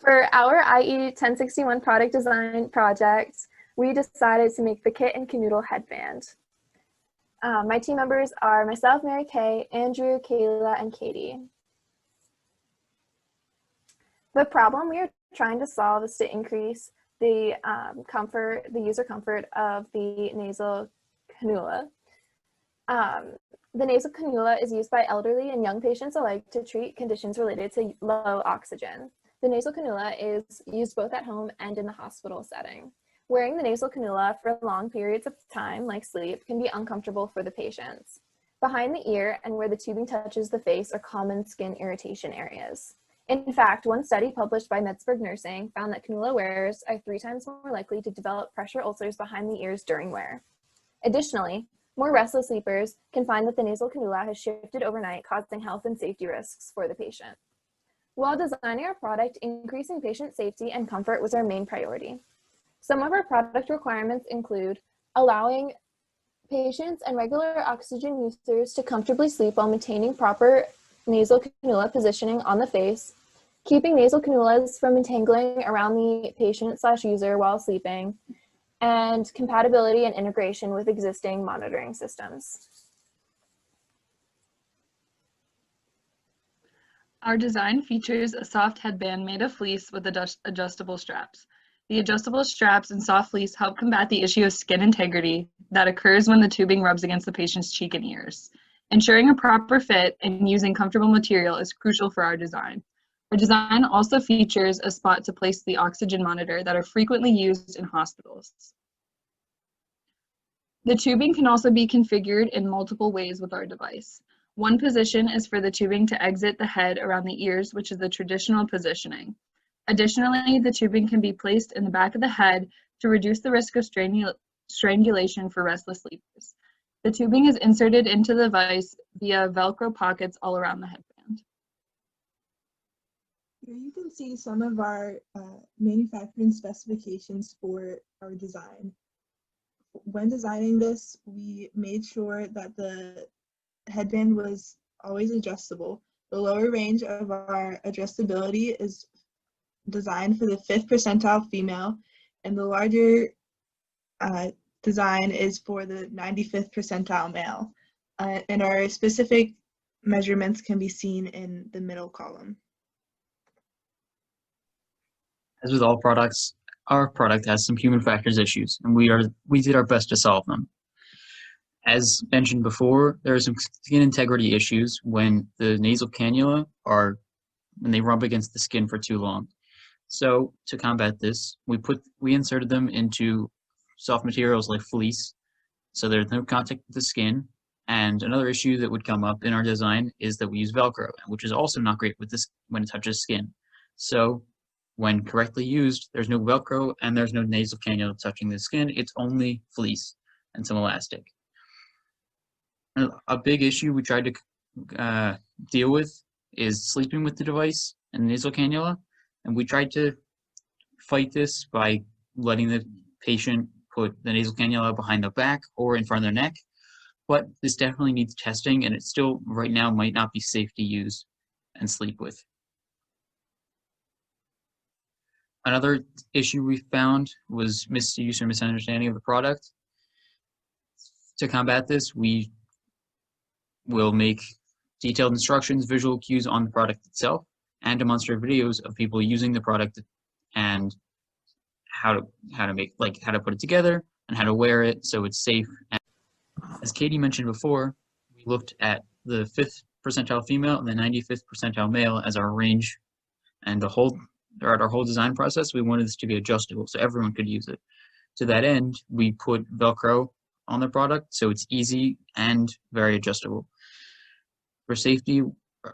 For our IE 1061 product design project, we decided to make the kit and canoodle headband. My team members are myself, Mary Kay, Andrew, Kayla, and Katie. The problem we are trying to solve is to increase the user comfort of the nasal cannula. The nasal cannula is used by elderly and young patients alike to treat conditions related to low oxygen. The nasal cannula is used both at home and in the hospital setting. Wearing the nasal cannula for long periods of time, like sleep, can be uncomfortable for the patients. Behind the ear and where the tubing touches the face are common skin irritation areas. In fact, one study published by Medsburg Nursing found that cannula wearers are 3 times more likely to develop pressure ulcers behind the ears during wear. Additionally, more restless sleepers can find that the nasal cannula has shifted overnight, causing health and safety risks for the patient. While designing our product, increasing patient safety and comfort was our main priority. Some of our product requirements include allowing patients and regular oxygen users to comfortably sleep while maintaining proper nasal cannula positioning on the face, keeping nasal cannulas from entangling around the patient/user while sleeping, and compatibility and integration with existing monitoring systems. Our design features a soft headband made of fleece with adjustable straps. The adjustable straps and soft fleece help combat the issue of skin integrity that occurs when the tubing rubs against the patient's cheek and ears. Ensuring a proper fit and using comfortable material is crucial for our design. Our design also features a spot to place the oxygen monitor that are frequently used in hospitals. The tubing can also be configured in multiple ways with our device. One position is for the tubing to exit the head around the ears, which is the traditional positioning. Additionally, the tubing can be placed in the back of the head to reduce the risk of strangulation for restless sleepers. The tubing is inserted into the device via Velcro pockets all around the headband. Here you can see some of our manufacturing specifications for our design. When designing this, we made sure that the headband was always adjustable. The lower range of our adjustability is designed for the 5th percentile female, and the larger design is for the 95th percentile male. And our specific measurements can be seen in the middle column. As with all products, our product has some human factors issues, and we did our best to solve them. As mentioned before, there are some skin integrity issues when the nasal cannula when they rub against the skin for too long. So to combat this, we inserted them into soft materials like fleece, so there's no contact with the skin. And another issue that would come up in our design is that we use Velcro, which is also not great with this when it touches skin. So when correctly used, there's no Velcro and there's no nasal cannula touching the skin. It's only fleece and some elastic. A big issue we tried to deal with is sleeping with the device and nasal cannula. And we tried to fight this by letting the patient put the nasal cannula behind their back or in front of their neck. But this definitely needs testing, and it still right now might not be safe to use and sleep with. Another issue we found was misuse or misunderstanding of the product. To combat this, we will make detailed instructions, visual cues on the product itself, and demonstrate videos of people using the product and how to put it together and how to wear it so it's safe. And as Katie mentioned before, we looked at the 5th percentile female and the 95th percentile male as our range, and throughout our whole design process, we wanted this to be adjustable so everyone could use it. To that end, we put Velcro on the product so it's easy and very adjustable. For safety,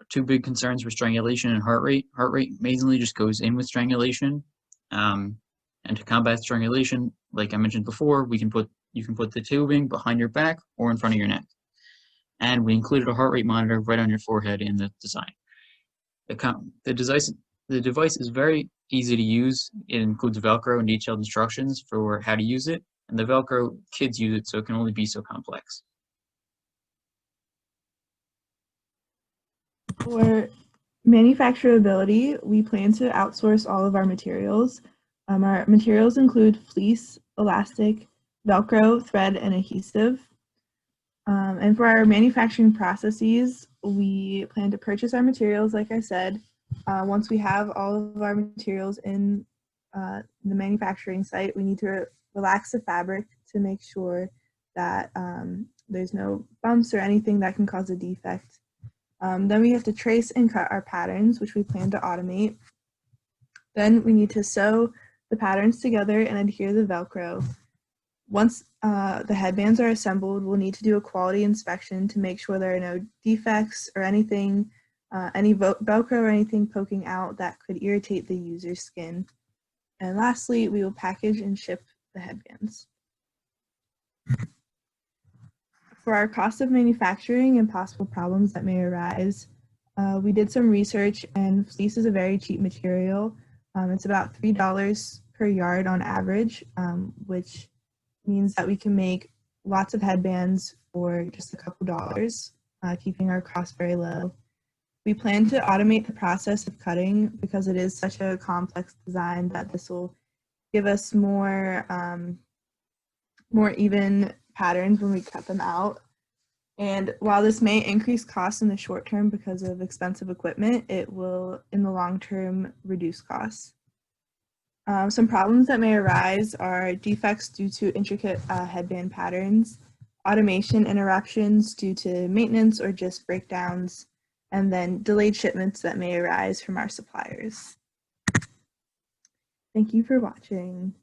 2 big concerns were strangulation and heart rate. Heart rate mainly just goes in with strangulation. And to combat strangulation, like I mentioned before, you can put the tubing behind your back or in front of your neck. And we included a heart rate monitor right on your forehead in the design. The device is very easy to use. It includes Velcro and detailed instructions for how to use it. And the Velcro, kids use it, so it can only be so complex. For Manufacturability, we plan to outsource all of our materials. Our materials include fleece, elastic, Velcro, thread, and adhesive. And for our manufacturing processes, we plan to purchase our materials, like I said. Once we have all of our materials in the manufacturing site, we need to relax the fabric to make sure that there's no bumps or anything that can cause a defect. Then we have to trace and cut our patterns, which we plan to automate. Then we need to sew the patterns together and adhere the Velcro. Once the headbands are assembled, we'll need to do a quality inspection to make sure there are no defects or anything, any Velcro or anything poking out that could irritate the user's skin. And lastly, we will package and ship the headbands. For our cost of manufacturing and possible problems that may arise, we did some research, and fleece is a very cheap material. It's about $3 per yard on average, which means that we can make lots of headbands for just a couple dollars, keeping our costs very low. We plan to automate the process of cutting because it is such a complex design that this will give us more even patterns when we cut them out. And while this may increase costs in the short term because of expensive equipment, it will, in the long term, reduce costs. Some problems that may arise are defects due to intricate headband patterns, automation interruptions due to maintenance or just breakdowns, and then delayed shipments that may arise from our suppliers. Thank you for watching.